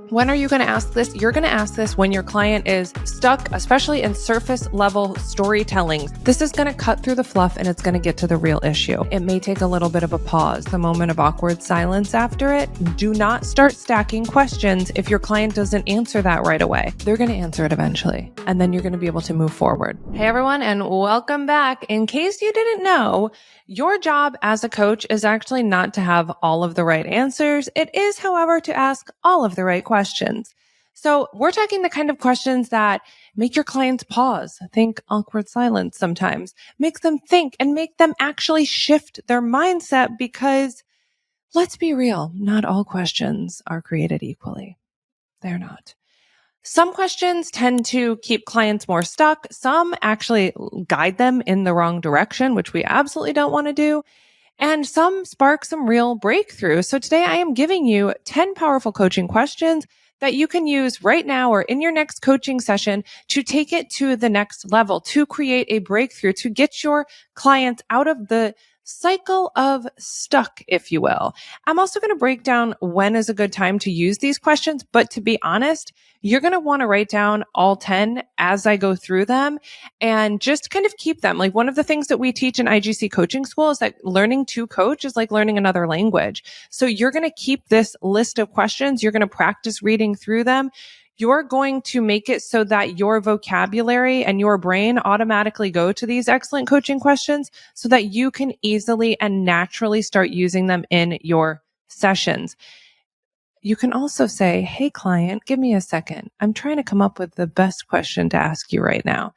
When are you going to ask this? You're going to ask this when your client is stuck, especially in surface level storytelling. This is going to cut through the fluff and it's going to get to the real issue. It may take a little bit of a pause, a moment of awkward silence after it. Do not start stacking questions if your client doesn't answer that right away. They're going to answer it eventually, and then you're going to be able to move forward. Hey everyone, and welcome back. In case you didn't know, your job as a coach is actually not to have all of the right answers. It is, however, to ask all of the right questions. So we're talking the kind of questions that make your clients pause, think awkward silence sometimes, make them think and make them actually shift their mindset, because let's be real, not all questions are created equally. They're not. Some questions tend to keep clients more stuck. Some actually guide them in the wrong direction, which we absolutely don't want to do. And some spark some real breakthroughs. So today I am giving you 10 powerful coaching questions that you can use right now or in your next coaching session to take it to the next level, to create a breakthrough, to get your clients out of the cycle of stuck, if you will. I'm also going to break down when is a good time to use these questions, but to be honest, you're going to want to write down all 10 as I go through them and just kind of keep them. Like, one of the things that we teach in IGC coaching school is that learning to coach is like learning another language. So you're going to keep this list of questions. You're going to practice reading through them. You're going to make it so that your vocabulary and your brain automatically go to these excellent coaching questions so that you can easily and naturally start using them in your sessions. You can also say, hey, client, give me a second. I'm trying to come up with the best question to ask you right now.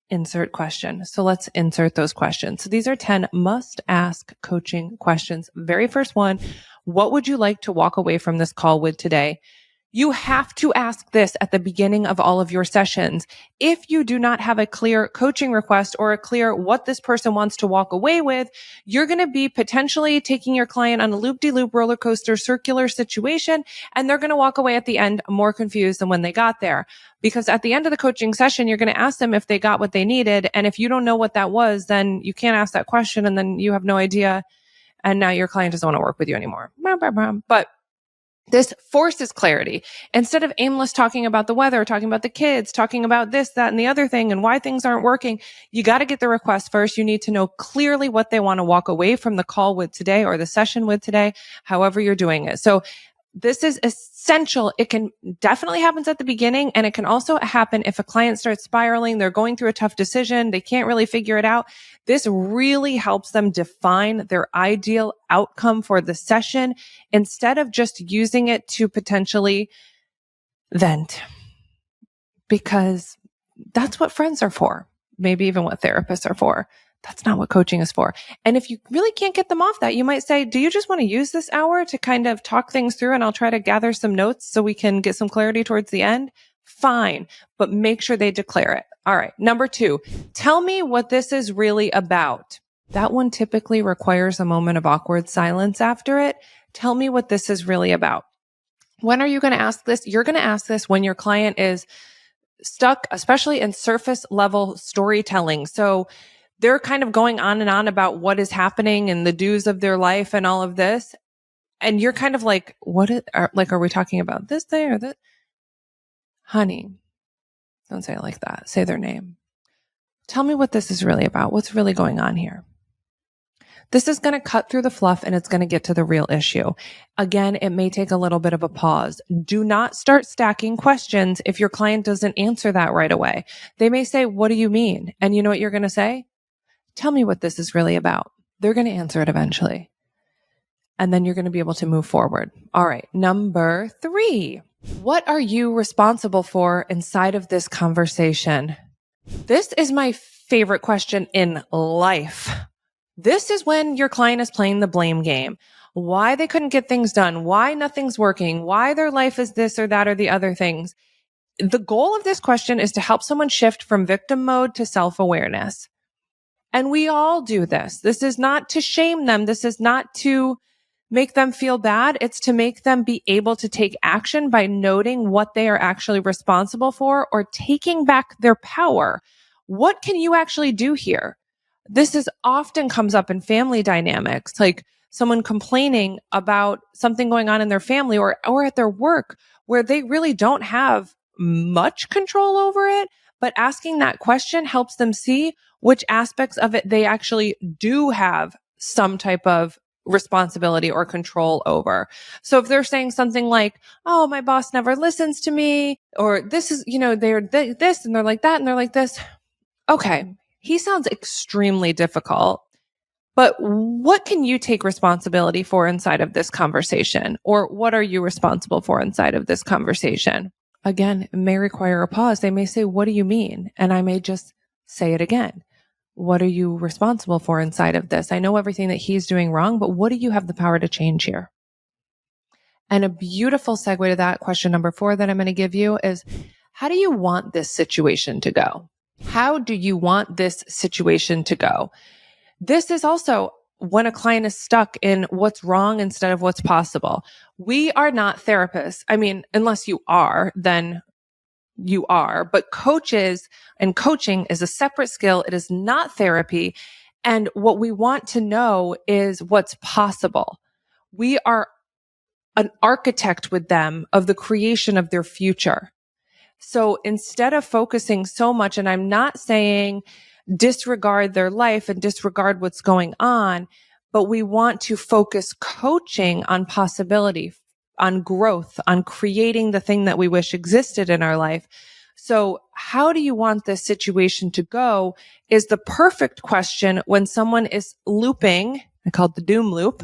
Insert question. So let's insert those questions. So these are 10 must ask coaching questions. Very first one, what would you like to walk away from this call with today? You have to ask this at the beginning of all of your sessions. If you do not have a clear coaching request or a clear what this person wants to walk away with, you're going to be potentially taking your client on a loop-de-loop roller coaster circular situation, and they're going to walk away at the end more confused than when they got there. Because at the end of the coaching session, you're going to ask them if they got what they needed. And if you don't know what that was, then you can't ask that question, and then you have no idea. And now your client doesn't want to work with you anymore. But this forces clarity. Instead of aimless talking about the weather, talking about the kids, talking about this, that, and the other thing, and why things aren't working, you got to get the request first. You need to know clearly what they want to walk away from the call with today or the session with today, however you're doing it. So this is essential. It can definitely happens at the beginning, and it can also happen if a client starts spiraling, they're going through a tough decision, they can't really figure it out. This really helps them define their ideal outcome for the session instead of just using it to potentially vent, because that's what friends are for, maybe even what therapists are for. That's not what coaching is for. And if you really can't get them off that, you might say, do you just want to use this hour to kind of talk things through, and I'll try to gather some notes so we can get some clarity towards the end? Fine, but make sure they declare it. All right. Number 2, tell me what this is really about. That one typically requires a moment of awkward silence after it. Tell me what this is really about. When are you going to ask this? You're going to ask this when your client is stuck, especially in surface level storytelling. So they're kind of going on and on about what is happening and the do's of their life and all of this. And you're kind of like, are we talking about this thing or that? Honey, don't say it like that. Say their name. Tell me what this is really about. What's really going on here? This is going to cut through the fluff and it's going to get to the real issue. Again, it may take a little bit of a pause. Do not start stacking questions if your client doesn't answer that right away. They may say, what do you mean? And you know what you're going to say? Tell me what this is really about. They're going to answer it eventually. And then you're going to be able to move forward. All right. Number 3, what are you responsible for inside of this conversation? This is my favorite question in life. This is when your client is playing the blame game. Why they couldn't get things done, why nothing's working, why their life is this or that or the other things. The goal of this question is to help someone shift from victim mode to self-awareness. And we all do this. This is not to shame them. This is not to make them feel bad. It's to make them be able to take action by noting what they are actually responsible for or taking back their power. What can you actually do here? This is often comes up in family dynamics. Like, someone complaining about something going on in their family or at their work where they really don't have much control over it, but asking that question helps them see which aspects of it they actually do have some type of responsibility or control over. So if they're saying something like, oh, my boss never listens to me, or this is, they're this and they're like that and they're like this. Okay, he sounds extremely difficult, but what can you take responsibility for inside of this conversation? Or what are you responsible for inside of this conversation? Again, it may require a pause. They may say, what do you mean? And I may just say it again. What are you responsible for inside of this? I know everything that he's doing wrong, but what do you have the power to change here? And a beautiful segue to that, question number 4 that I'm going to give you is, how do you want this situation to go? How do you want this situation to go? This is also when a client is stuck in what's wrong instead of what's possible. We are not therapists. I mean, unless you are, then you are, but coaches and coaching is a separate skill. It is not therapy. And what we want to know is what's possible. We are an architect with them of the creation of their future. So instead of focusing so much, and I'm not saying disregard their life and disregard what's going on, but we want to focus coaching on possibility, on growth, on creating the thing that we wish existed in our life. So how do you want this situation to go is the perfect question when someone is looping, I call it the doom loop,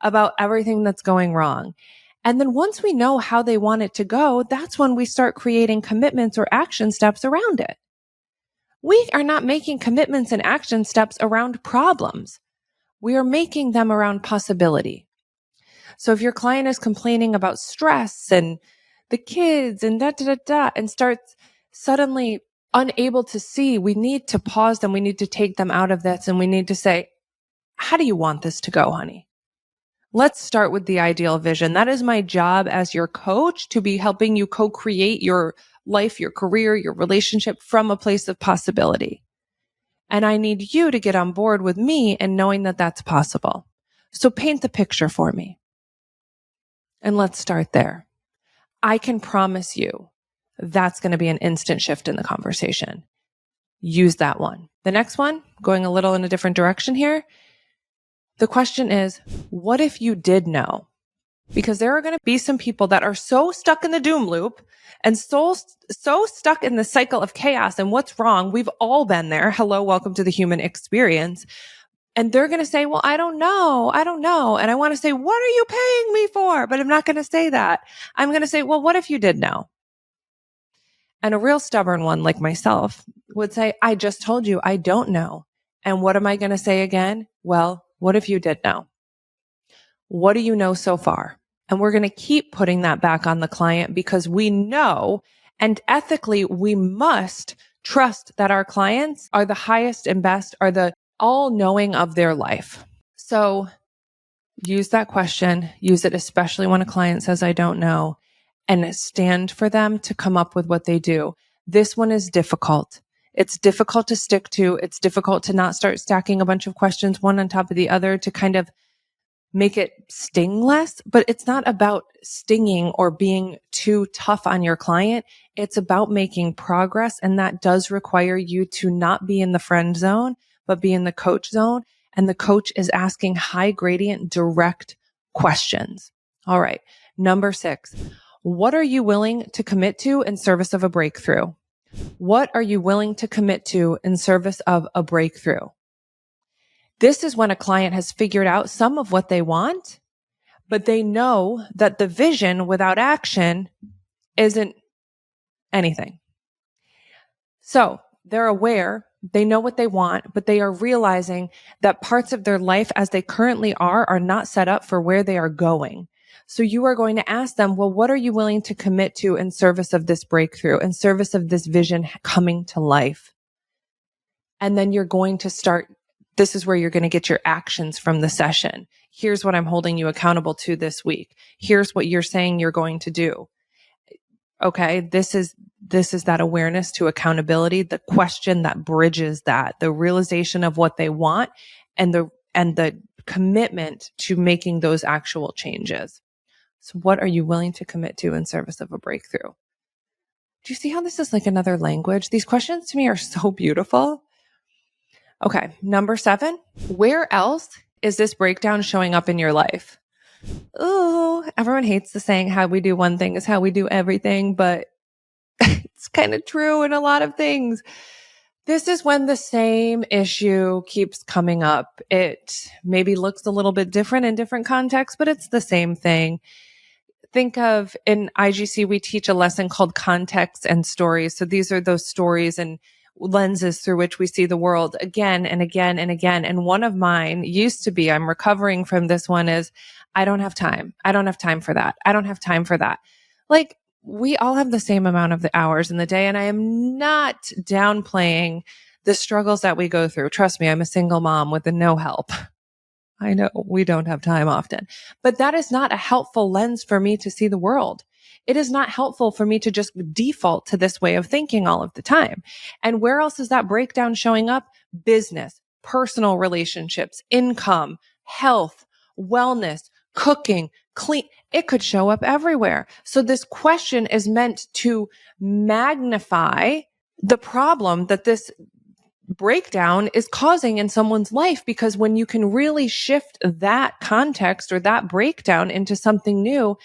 about everything that's going wrong. And then once we know how they want it to go, that's when we start creating commitments or action steps around it. We are not making commitments and action steps around problems. We are making them around possibility. So if your client is complaining about stress and the kids and and starts suddenly unable to see, we need to pause them. We need to take them out of this and we need to say, how do you want this to go, honey? Let's start with the ideal vision. That is my job as your coach, to be helping you co-create your life, your career, your relationship from a place of possibility. And I need you to get on board with me and knowing that that's possible. So paint the picture for me. And let's start there. I can promise you that's going to be an instant shift in the conversation. Use that one. The next one, going a little in a different direction here. The question is, what if you did know? Because there are going to be some people that are so stuck in the doom loop and so stuck in the cycle of chaos and what's wrong. We've all been there. Hello, welcome to the human experience. And they're going to say, well, I don't know. And I want to say, what are you paying me for? But I'm not going to say that. I'm going to say, well, what if you did know? And a real stubborn one like myself would say, I just told you I don't know. And what am I going to say again? Well, what if you did know? What do you know so far? And we're going to keep putting that back on the client because we know, and ethically, we must trust that our clients are the highest and best, are the all-knowing of their life. So use that question, use it especially when a client says, I don't know, and stand for them to come up with what they do. This one is difficult. It's difficult to stick to. It's difficult to not start stacking a bunch of questions one on top of the other to kind of make it sting less, but it's not about stinging or being too tough on your client. It's about making progress. And that does require you to not be in the friend zone, but be in the coach zone. And the coach is asking high gradient, direct questions. All right. Number 6, what are you willing to commit to in service of a breakthrough? What are you willing to commit to in service of a breakthrough? This is when a client has figured out some of what they want, but they know that the vision without action isn't anything. So they're aware, they know what they want, but they are realizing that parts of their life as they currently are not set up for where they are going. So you are going to ask them, well, what are you willing to commit to in service of this breakthrough, in service of this vision coming to life? And then you're going to start. This is where you're going to get your actions from the session. Here's what I'm holding you accountable to this week. Here's what you're saying you're going to do. Okay. This is that awareness to accountability, the question that bridges that, the realization of what they want and the commitment to making those actual changes. So what are you willing to commit to in service of a breakthrough? Do you see how this is like another language? These questions to me are so beautiful. Okay, number 7, where else is this breakdown showing up in your life? Ooh, everyone hates the saying, how we do one thing is how we do everything, but it's kind of true in a lot of things. This is when the same issue keeps coming up. It maybe looks a little bit different in different contexts, but it's the same thing. Think of, in IGC, we teach a lesson called context and stories. So these are those stories and lenses through which we see the world again and again and again. And one of mine used to be, I'm recovering from this one, is I don't have time. I don't have time for that. I don't have time for that. Like, we all have the same amount of the hours in the day. And I am not downplaying the struggles that we go through. Trust me, I'm a single mom with no help. I know we don't have time often, but that is not a helpful lens for me to see the world. It is not helpful for me to just default to this way of thinking all of the time. And where else is that breakdown showing up? Business, personal relationships, income, health, wellness, cooking, clean. It could show up everywhere. So this question is meant to magnify the problem that this breakdown is causing in someone's life, because when you can really shift that context or that breakdown into something new,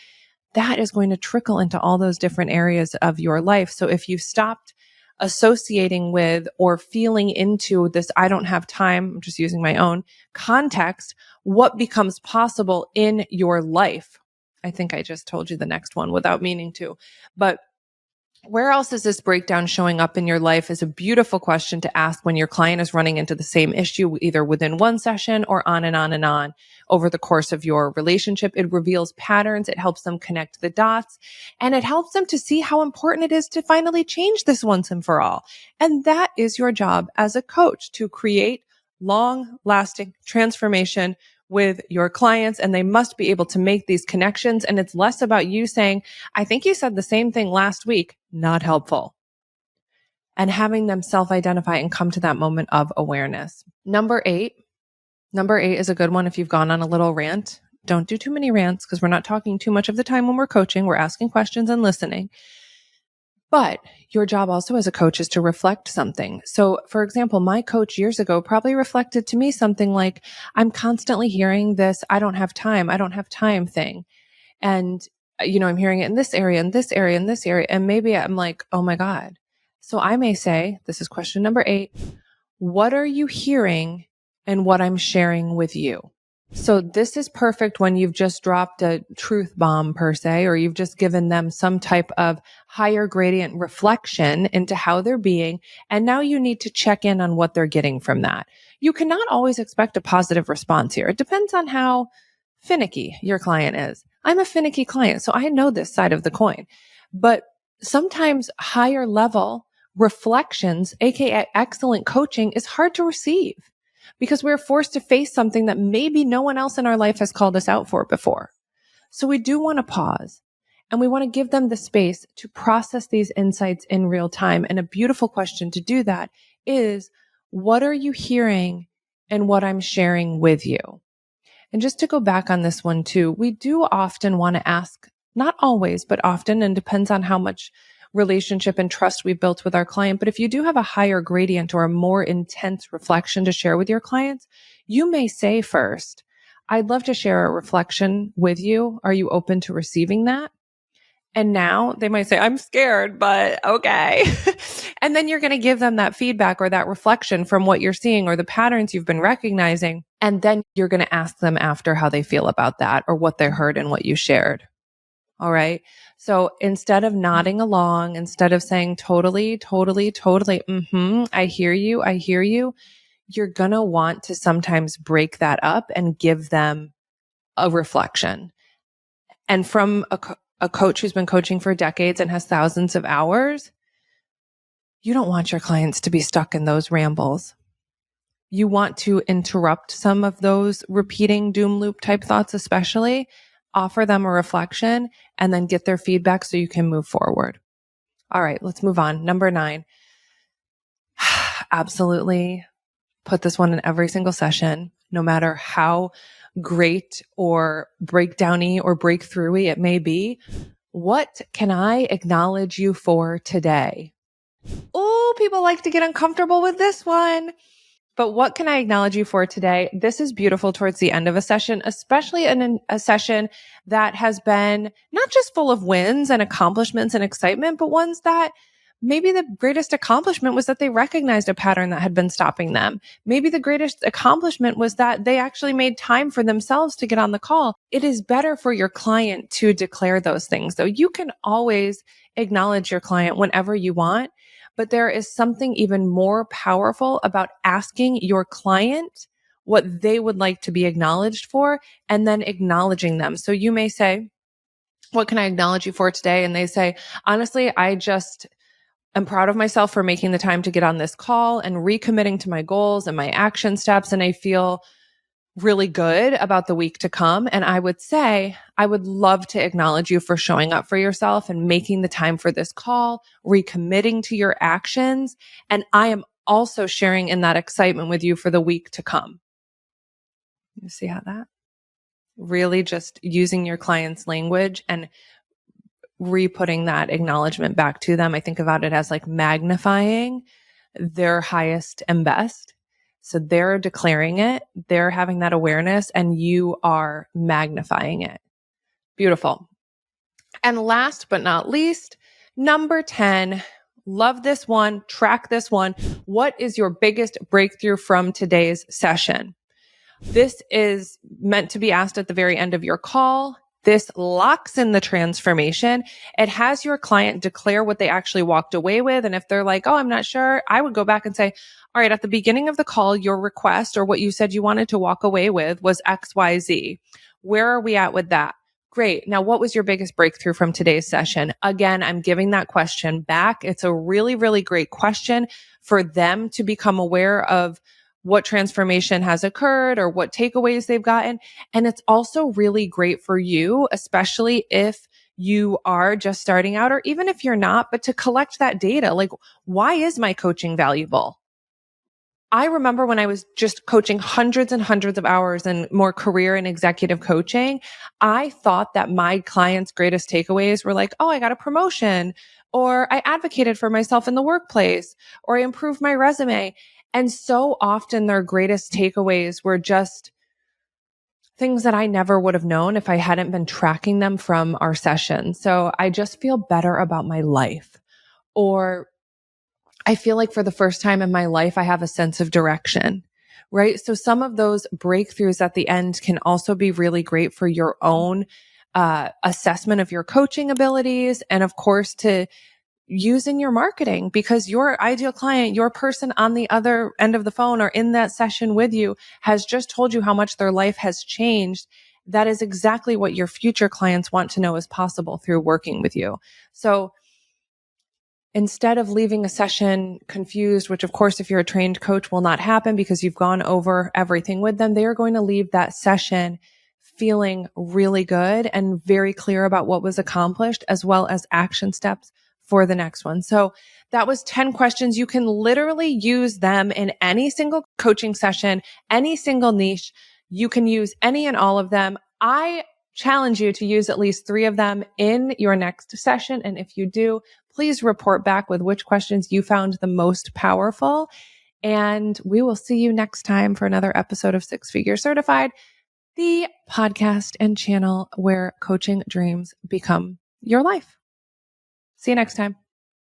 that is going to trickle into all those different areas of your life. So if you stopped associating with or feeling into this, I don't have time, I'm just using my own context, what becomes possible in your life? I think I just told you the next one without meaning to, but where else is this breakdown showing up in your life is a beautiful question to ask when your client is running into the same issue, either within one session or on and on and on over the course of your relationship. It reveals patterns. It helps them connect the dots, and it helps them to see how important it is to finally change this once and for all. And that is your job as a coach, to create long-lasting transformation with your clients, and they must be able to make these connections. And it's less about you saying, I think you said the same thing last week, not helpful, and having them self-identify and come to that moment of awareness. Number eight is a good one. If you've gone on a little rant, don't do too many rants, because we're not talking too much of the time when we're coaching. We're asking questions and listening. But your job also as a coach is to reflect something. So for example, my coach years ago probably reflected to me something like, I'm constantly hearing this, I don't have time thing. And, I'm hearing it in this area, in this area, in this area. And maybe I'm like, oh my God. So I may say, this is question number 8. What are you hearing and what I'm sharing with you? So this is perfect when you've just dropped a truth bomb per se, or you've just given them some type of higher gradient reflection into how they're being. And now you need to check in on what they're getting from that. You cannot always expect a positive response here. It depends on how finicky your client is. I'm a finicky client, so I know this side of the coin. But sometimes higher level reflections, aka excellent coaching, is hard to receive, because we're forced to face something that maybe no one else in our life has called us out for before. So we do want to pause, and we want to give them the space to process these insights in real time. And a beautiful question to do that is, what are you hearing and what I'm sharing with you? And just to go back on this one too, we do often want to ask, not always, but often, and depends on how much relationship and trust we've built with our client. But if you do have a higher gradient or a more intense reflection to share with your clients, you may say first, I'd love to share a reflection with you. Are you open to receiving that? And now they might say, I'm scared, but okay. And then you're going to give them that feedback or that reflection from what you're seeing or the patterns you've been recognizing. And then you're going to ask them after how they feel about that or what they heard and what you shared. All right. So instead of nodding along, instead of saying totally, I hear you, you're going to want to sometimes break that up and give them a reflection. And from a coach who's been coaching for decades and has thousands of hours, you don't want your clients to be stuck in those rambles. You want to interrupt some of those repeating doom loop type thoughts, especially offer them a reflection and then get their feedback so you can move forward. All right, let's move on. Number 9. Absolutely put this one in every single session. no matter how great or breakdowny or breakthroughy it may be. What can I acknowledge you for today? Oh, people like to get uncomfortable with this one. But what can I acknowledge you for today? This is beautiful towards the end of a session, especially in a session that has been not just full of wins and accomplishments and excitement, but ones that maybe the greatest accomplishment was that they recognized a pattern that had been stopping them. Maybe the greatest accomplishment was that they actually made time for themselves to get on the call. It is better for your client to declare those things, though. You can always acknowledge your client whenever you want. But there is something even more powerful about asking your client what they would like to be acknowledged for and then acknowledging them. So you may say, what can I acknowledge you for today? And they say, honestly, I just am proud of myself for making the time to get on this call and recommitting to my goals and my action steps. And I feel really good about the week to come. And I would say, I would love to acknowledge you for showing up for yourself and making the time for this call, recommitting to your actions. And I am also sharing in that excitement with you for the week to come. You see how that? Really just using your client's language and re-putting that acknowledgement back to them. I think about it as like magnifying their highest and best. So they're declaring it, they're having that awareness, and you are magnifying it. Beautiful. And last but not least, number 10, love this one, track this one. What is your biggest breakthrough from today's session? This is meant to be asked at the very end of your call. This locks in the transformation. It has your client declare what they actually walked away with. And if they're like, oh, I'm not sure, I would go back and say, all right, at the beginning of the call, your request or what you said you wanted to walk away with was XYZ. Where are we at with that? Great. Now, what was your biggest breakthrough from today's session? Again, I'm giving that question back. It's a really, really great question for them to become aware of what transformation has occurred or what takeaways they've gotten. And it's also really great for you, especially if you are just starting out or even if you're not, but to collect that data. Like, why is my coaching valuable? I remember when I was just coaching hundreds and hundreds of hours and more career and executive coaching, I thought that my clients' greatest takeaways were like, oh, I got a promotion, or I advocated for myself in the workplace, or I improved my resume. And so often their greatest takeaways were just things that I never would have known if I hadn't been tracking them from our session. So I just feel better about my life, or I feel like for the first time in my life, I have a sense of direction, right? So some of those breakthroughs at the end can also be really great for your own assessment of your coaching abilities. And of course, to use in your marketing, because your ideal client, your person on the other end of the phone or in that session with you has just told you how much their life has changed. That is exactly what your future clients want to know is possible through working with you. So instead of leaving a session confused, which of course, if you're a trained coach will not happen because you've gone over everything with them, they are going to leave that session feeling really good and very clear about what was accomplished, as well as action steps for the next one. So that was 10 questions. You can literally use them in any single coaching session, any single niche. You can use any and all of them. I challenge you to use at least 3 of them in your next session. And if you do, please report back with which questions you found the most powerful. And we will see you next time for another episode of 6 Figure Certified, the podcast and channel where coaching dreams become your life. See you next time.